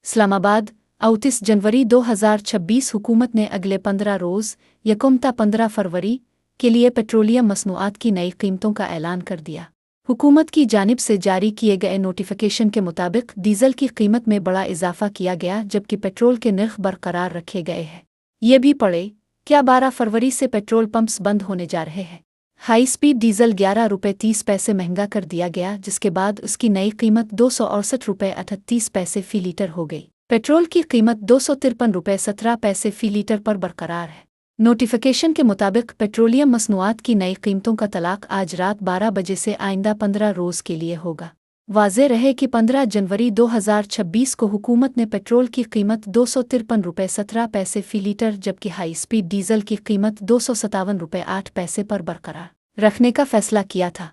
इस्लामाबाद 29 जनवरी 2026 हुकूमत ने अगले 15 रोज़ यकम ता 15 फरवरी के लिए पेट्रोलियम मसनूआत की नई कीमतों का ऐलान कर दिया। हुकूमत की जानिब से जारी किए गए नोटिफिकेशन के मुताबिक डीजल की कीमत में बड़ा इजाफा किया गया जबकि पेट्रोल के नर्ख बरकरार रखे गए हैं। ये भी पढ़े क्या 12 फरवरी से पेट्रोल पंप्स बंद होने जा रहे हैं। हाई स्पीड डीजल 11 रुपये 30 पैसे महंगा कर दिया गया जिसके बाद उसकी नई कीमत 268 रुपये 38 पैसे फी लीटर हो गई। पेट्रोल की कीमत 253 रुपये 17 पैसे फी लीटर पर बरकरार है। नोटिफिकेशन के मुताबिक पेट्रोलियम मसनूआत की नई कीमतों का तलाक आज रात 12 बजे से आइंदा 15 रोज़ के लिए होगा। वाज़ेह रहे कि 15 जनवरी 2026 को हुकूमत ने पेट्रोल की कीमत 253 रुपये 17 पैसे फी लीटर जबकि हाई स्पीड डीजल की कीमत 257 रुपये 8 पैसे पर बरकरार रखने का फैसला किया था।